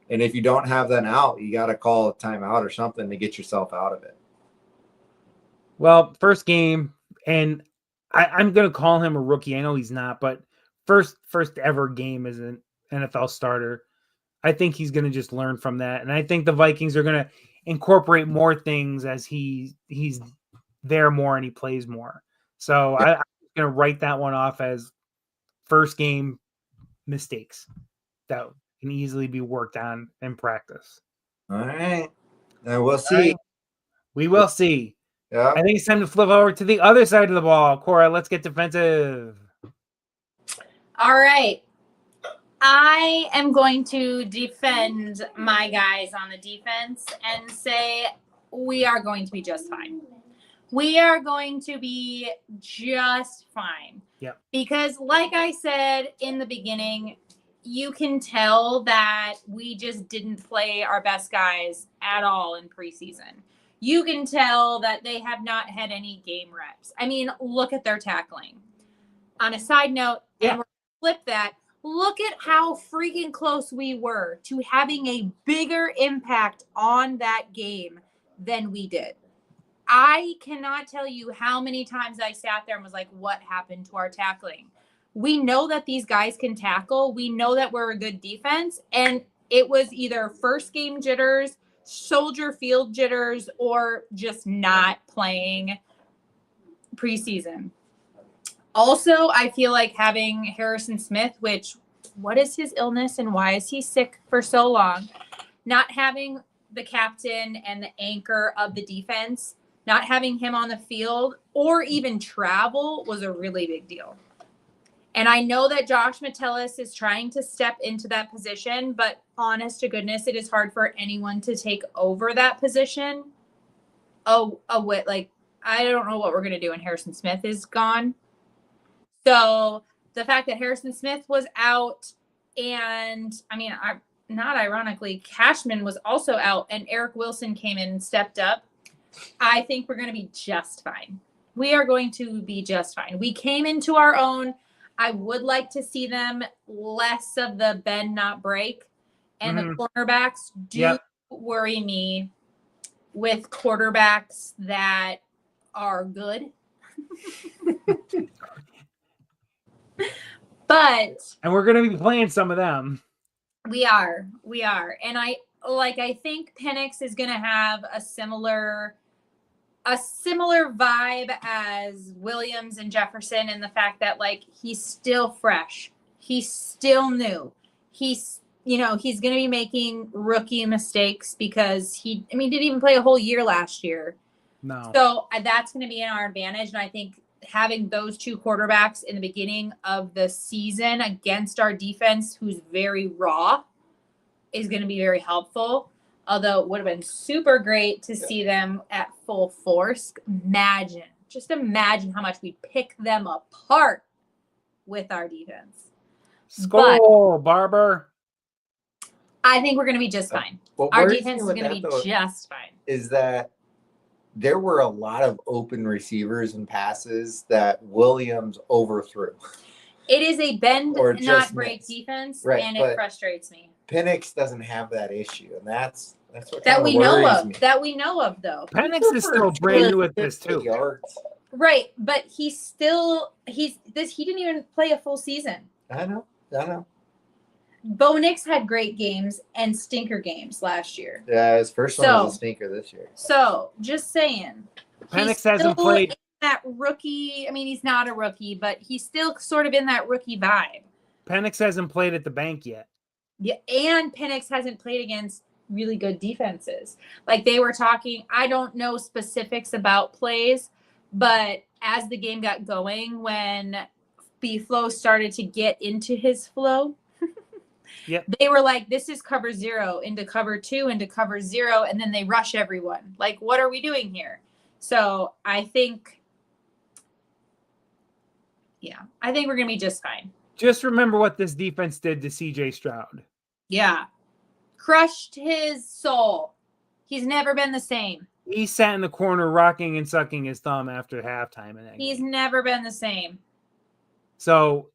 And if you don't have that out, you got to call a timeout or something to get yourself out of it. Well, first game, and I'm going to call him a rookie. I know he's not, but first ever game as an NFL starter. I think he's going to just learn from that. And I think the Vikings are going to incorporate more things as he's there more and he plays more. So I'm going to write that one off as first game mistakes that can easily be worked on in practice. All right. Now we'll see. Right. We will see. Yeah. I think it's time to flip over to the other side of the ball. Cora, let's get defensive. All right. I am going to defend my guys on the defense and say we are going to be just fine. We are going to be just fine. Yep. Because like I said in the beginning, you can tell that we just didn't play our best guys at all in preseason. You can tell that they have not had any game reps. I mean, look at their tackling. On a side note, and we're going to flip that, look at how freaking close we were to having a bigger impact on that game than we did. I cannot tell you how many times I sat there and was like, what happened to our tackling? We know that these guys can tackle. We know that we're a good defense. And it was either first game jitters, Soldier Field jitters, or just not playing preseason. Also, I feel like having Harrison Smith, what is his illness and why is he sick for so long? Not having the captain and the anchor of the defense, not having him on the field or even travel was a really big deal. And I know that Josh Metellus is trying to step into that position, but honest to goodness, it is hard for anyone to take over that position. Like, I don't know what we're going to do when Harrison Smith is gone. So the fact that Harrison Smith was out, and I mean, not ironically, Cashman was also out, and Eric Wilson came in and stepped up. I think we're going to be just fine. We are going to be just fine. We came into our own. I would like to see them less of the bend, not break. And the cornerbacks do worry me with quarterbacks that are good. And we're going to be playing some of them. We are. And I think Penix is going to have a similar vibe as Williams and Jefferson, in the fact that, like, he's still fresh. He's still new. He's going to be making rookie mistakes because he didn't even play a whole year last year. No. So that's going to be in our advantage. And I think having those two quarterbacks in the beginning of the season against our defense, who's very raw, is going to be very helpful. Although it would have been super great to see them at full force. Just imagine how much we pick them apart with our defense. Skull, Barber. I think we're going to be just fine. Our defense is going to be just fine. Is that there were a lot of open receivers and passes that Williams overthrew. It is a bend, not break defense, right, and it frustrates me. Penix doesn't have that issue, and that's what that we know of. Me. That we know of, though. Penix is still brand new at this too. Yards. Right, but he didn't even play a full season. I know. Bo Nix had great games and stinker games last year. Yeah, his first one was a stinker this year. So, just saying. Penix hasn't played that rookie. I mean, he's not a rookie, but he's still sort of in that rookie vibe. Penix hasn't played at the bank yet. Yeah, and Penix hasn't played against really good defenses. Like, they were talking, I don't know specifics about plays, but as the game got going, when B-Flow started to get into his flow, they were like, this is cover 0 into cover 2 into cover 0, and then they rush everyone. Like, what are we doing here? So I think we're going to be just fine. Just remember what this defense did to CJ Stroud. Yeah. Crushed his soul. He's never been the same. He sat in the corner rocking and sucking his thumb after halftime. He's never been the same. So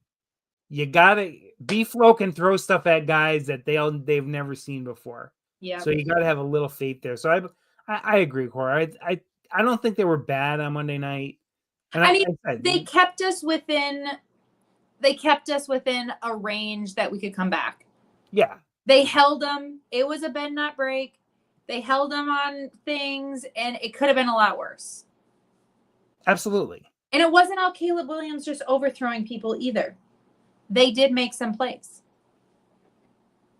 you gotta B-Flow can throw stuff at guys that they've never seen before. Yeah. So you gotta have a little faith there. So I agree, Cora. I don't think they were bad on Monday night. And they kept us within a range that we could come back. Yeah. They held them. It was a bend not break. They held them on things, and it could have been a lot worse. Absolutely. And it wasn't all Caleb Williams just overthrowing people either. They did make some plays.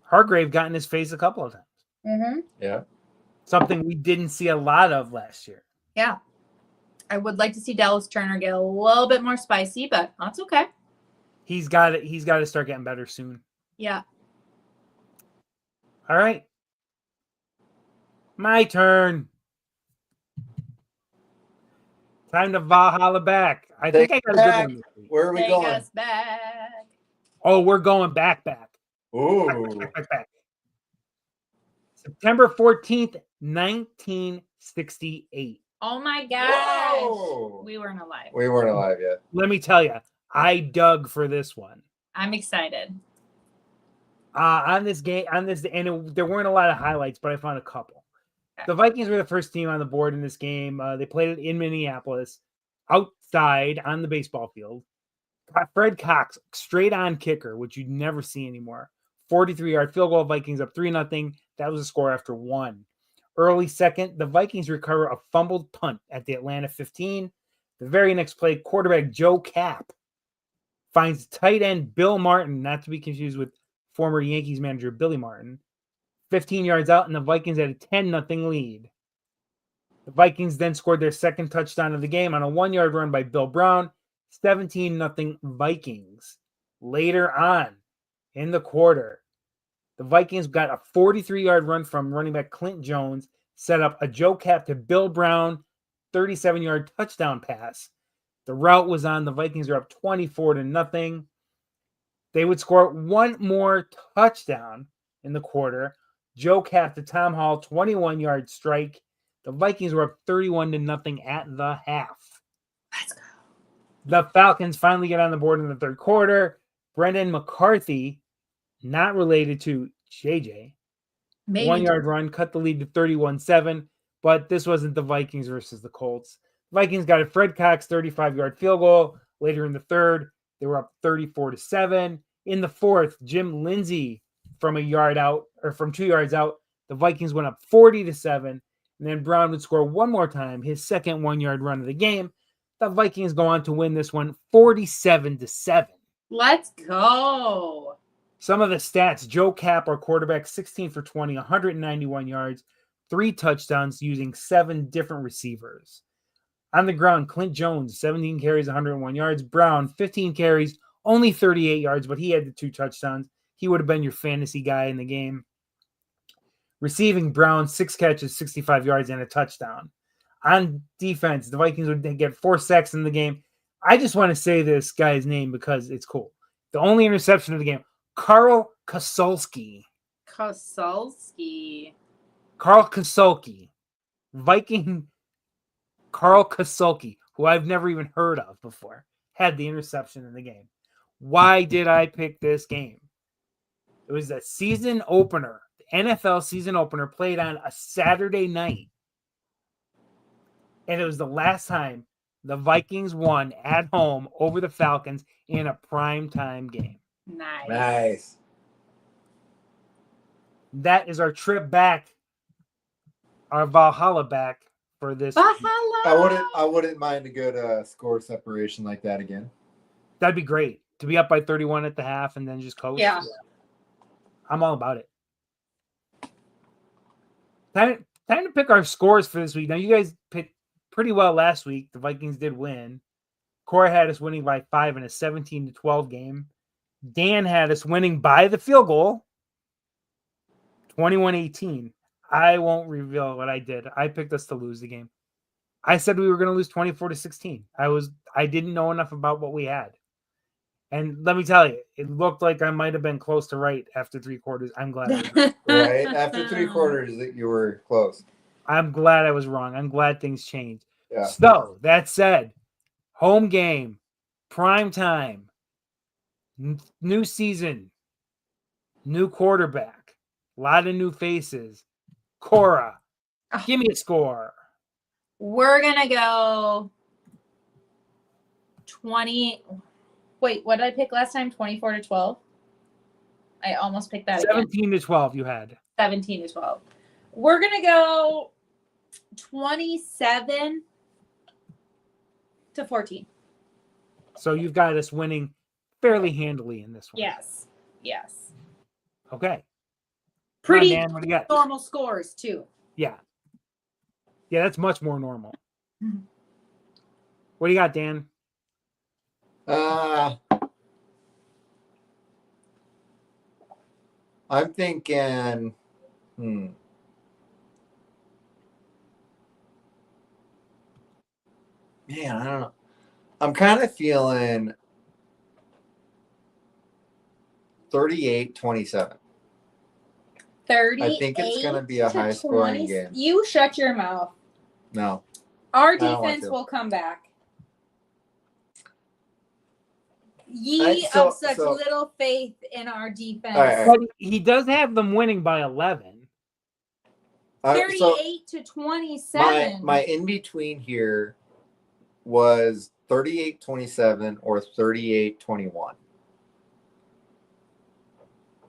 Hargrave got in his face a couple of times. Mm-hmm. Yeah. Something we didn't see a lot of last year. Yeah. I would like to see Dallas Turner get a little bit more spicy, but that's okay. He's got to start getting better soon. Yeah. All right. My turn. Time to Valhalla back. I think I got a good one. Where are we going? Take us back. Oh, we're going back. Ooh. Back. September 14th, 1968. Oh my gosh. Whoa. We weren't alive. We weren't alive yet. Let me tell you, I dug for this one. I'm excited. On this game, there weren't a lot of highlights, but I found a couple. Okay. The Vikings were the first team on the board in this game. They played it in Minneapolis, outside on the baseball field. Fred Cox, straight on kicker, which you'd never see anymore. 43-yard field goal, Vikings up 3-0. That was a score after 1. Early second, the Vikings recover a fumbled punt at the Atlanta 15. The very next play, quarterback Joe Kapp finds tight end Bill Martin, not to be confused with former Yankees manager Billy Martin, 15 yards out, and the Vikings had a 10-0 lead. The Vikings then scored their second touchdown of the game on a 1-yard run by Bill Brown, 17-0 Vikings. Later on in the quarter, the Vikings got a 43-yard run from running back Clint Jones, set up a Joe Cap to Bill Brown, 37-yard touchdown pass. The route was on. The Vikings are up 24-0. They would score one more touchdown in the quarter. Joe Cap to Tom Hall, 21-yard strike. The Vikings were up 31-0 at the half. Let's go. The Falcons finally get on the board in the third quarter. Brendan McCarthy, not related to JJ, Maybe 1-yard run, cut the lead to 31-7, but this wasn't the Vikings versus the Colts. Vikings got a Fred Cox 35-yard field goal. Later in the third, they were up 34-7. In the fourth, Jim Lindsay from 2 yards out, the Vikings went up 40-7. And then Brown would score one more time, his second 1-yard run of the game. The Vikings go on to win this one 47-7. Let's go. Some of the stats: Joe Cap, our quarterback, 16 for 20, 191 yards, 3 touchdowns using 7 different receivers. On the ground, Clint Jones, 17 carries, 101 yards. Brown, 15 carries, only 38 yards, but he had the 2 touchdowns. He would have been your fantasy guy in the game. Receiving, Brown, 6 catches, 65 yards, and a touchdown. On defense, the Vikings would get 4 sacks in the game. I just want to say this guy's name because it's cool. The only interception of the game, Carl Kosulski. Viking Carl Kosulki, who I've never even heard of before, had the interception in the game. Why did I pick this game? It was a season opener. The NFL season opener played on a Saturday night. And it was the last time the Vikings won at home over the Falcons in a primetime game. Nice. That is our trip back, our Valhalla back for this. Valhalla. I wouldn't mind a good score separation like that again. That'd be great. To be up by 31 at the half and then just coast. Yeah. I'm all about it. Time to pick our scores for this week. Now, you guys picked pretty well last week. The Vikings did win. Cora had us winning by 5 in a 17-12 game. Dan had us winning by the field goal, 21-18. I won't reveal what I did. I picked us to lose the game. I said we were going to lose 24-16. I didn't know enough about what we had. And let me tell you, it looked like I might have been close to right after 3 quarters. I'm glad I was wrong. Right? After 3 quarters, that you were close. I'm glad I was wrong. I'm glad things changed. Yeah. So, that said, home game, prime time, new season, new quarterback, a lot of new faces. Cora, give me a score. We're going to go 20. Wait, what did I pick last time? 24-12? I almost picked that 17-12 you had. 17-12. We're going to go 27-14. So you've got us winning fairly handily in this one. Yes. Okay. Pretty Dan, what do you got? normal scores, too. Yeah, that's much more normal. Mm-hmm. What do you got, Dan? I'm thinking, Man, I don't know. I'm kind of feeling 38-27. 38. I think it's going to be a high-scoring game. You shut your mouth. No. Our don't want defense to. will come back. So- of such so- little faith in our defense. All right. But he does have them winning by 11. 38-27. My in-between here was 38-27 or 38-21.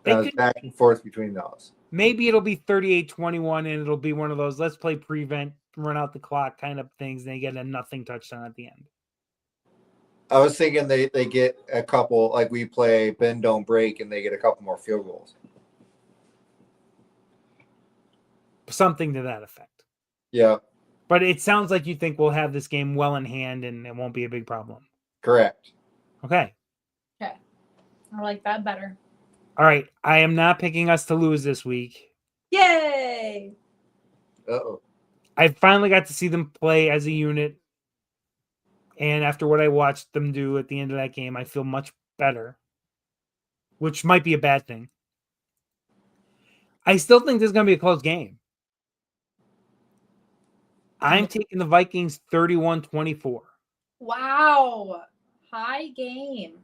I was back and forth between those. Maybe it'll be 38-21 and it'll be one of those let's play prevent, run out the clock kind of things, and they get a nothing touchdown at the end. I was thinking they get a couple, like we play bend, don't break, and they get a couple more field goals. something to that effect. Yeah, But it sounds like you think we'll have this game well in hand and it won't be a big problem. correct. Okay. Okay. I like that better. All right. I am not picking us to lose this week. Yay! Uh-oh. I finally got to see them play as a unit. And after what I watched them do at the end of that game, I feel much better, which might be a bad thing. I still think this is going to be a close game. I'm taking the Vikings 31-24. Wow. High game.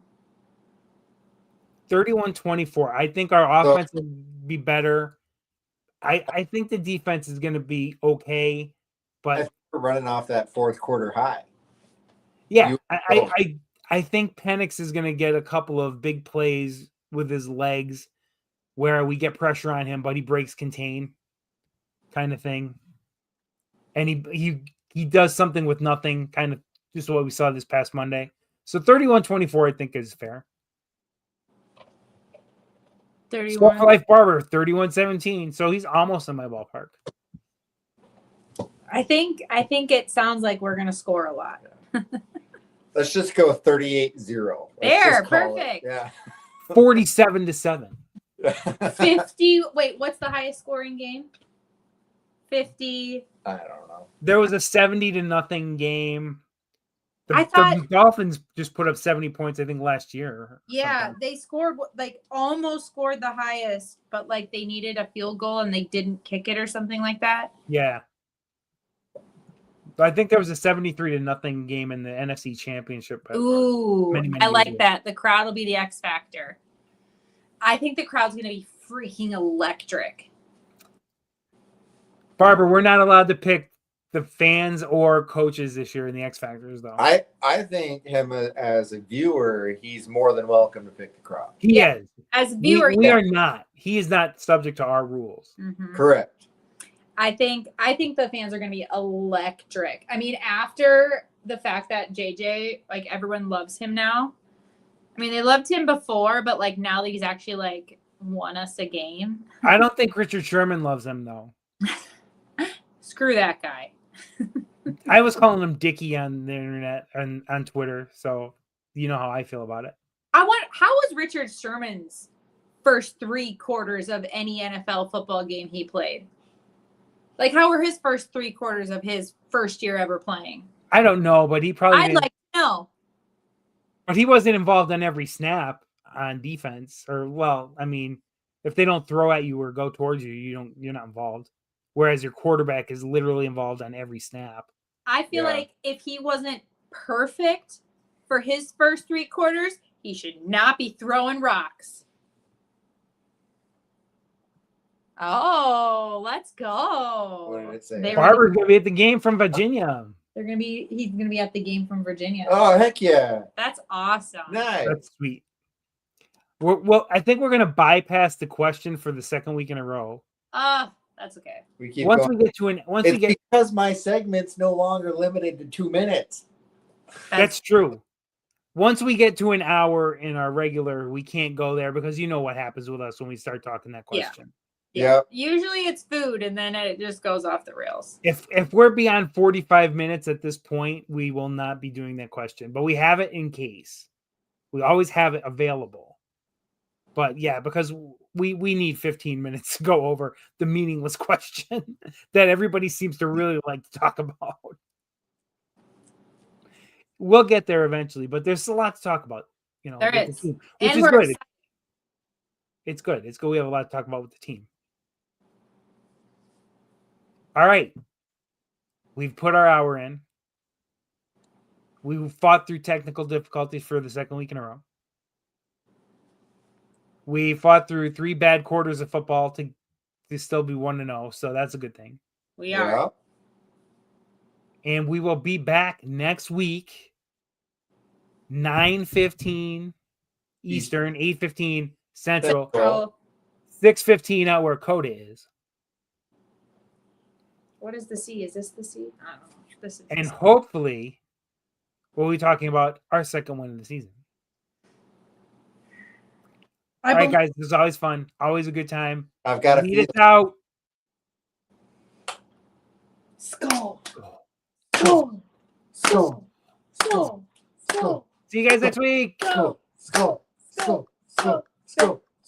31-24. I think our offense will be better. I think the defense is going to be okay, but We're running off that fourth quarter high. yeah, I think Penix is going to get a couple of big plays with his legs where we get pressure on him, but he breaks contain kind of thing. And he does something with nothing, kind of just what we saw this past Monday. So 31-24, I think, is fair. 31. Score for Life Barber, 31-17. So he's almost in my ballpark. I think it sounds like we're gonna score a lot. Let's just go 38-0. There, perfect. Yeah. 47-7. 50. Wait, what's the highest scoring game? 50. I don't know. There was a 70-0 game. I thought the Dolphins just put up 70 points, I think, last year. Yeah, they scored like almost scored the highest, but like they needed a field goal and they didn't kick it or something like that. Yeah. I think there was a 73-0 game in the NFC Championship. Ooh, many I like years ago. that. The crowd will be the X factor. I think the crowd's going to be freaking electric. Barbara, we're not allowed to pick the fans or coaches this year in the X Factors, though. I think him as a viewer, he's more than welcome to pick the crowd. He is. As a viewer, we are not. He is not subject to our rules. Mm-hmm. Correct. I think the fans are going to be electric. I mean, after the fact that JJ, like everyone loves him now. I mean, they loved him before, but like now that he's actually like won us a game. I don't think Richard Sherman loves him, though. Screw that guy. I was calling him Dickie on the internet and on Twitter, so you know how I feel about it. How was Richard Sherman's first 3 quarters of any NFL football game he played? Like, how were his first 3 quarters of his first year ever playing? I don't know, but he probably I'd like to know. But he wasn't involved on every snap on defense. Or, well, I mean, if they don't throw at you or go towards you, you're not involved. Whereas your quarterback is literally involved on every snap. I feel like if he wasn't perfect for his first 3 quarters, he should not be throwing rocks. Oh, let's go. What did it say? Barber's going to be at the game from Virginia. He's going to be at the game from Virginia. Oh, heck yeah. That's awesome. Nice. That's sweet. Well, I think we're going to bypass the question for the second week in a row. That's okay. We keep Once going. we get to because my segment's no longer limited to 2 minutes. That's true. Once we get to an hour in our regular, we can't go there because you know what happens with us when we start talking that question. Yeah. Usually it's food and then it just goes off the rails. If we're beyond 45 minutes at this point, we will not be doing that question. But we have it in case. We always have it available. But yeah, because we need 15 minutes to go over the meaningless question that everybody seems to really like to talk about. We'll get there eventually, but there's a lot to talk about. You know, there with is. The team, which and is we're good. excited. It's good. It's good. We have a lot to talk about with the team. All right. We've put our hour in. We fought through technical difficulties for the second week in a row. We fought through 3 bad quarters of football to still be 1-0, so that's a good thing. We are. And we will be back next week, 9:15 Eastern, 8:15 Central, 6:15 out where Coda is. What is the C? Is this the C? I don't know. This is And hopefully, we'll be talking about our second win of the season. All right, guys, this is always fun. Always a good time. I've got to Lead us out. Skull. Skull. Skull. Skull. Skull. See you guys next week. Skull. Skull. Skull. Skull. Skull.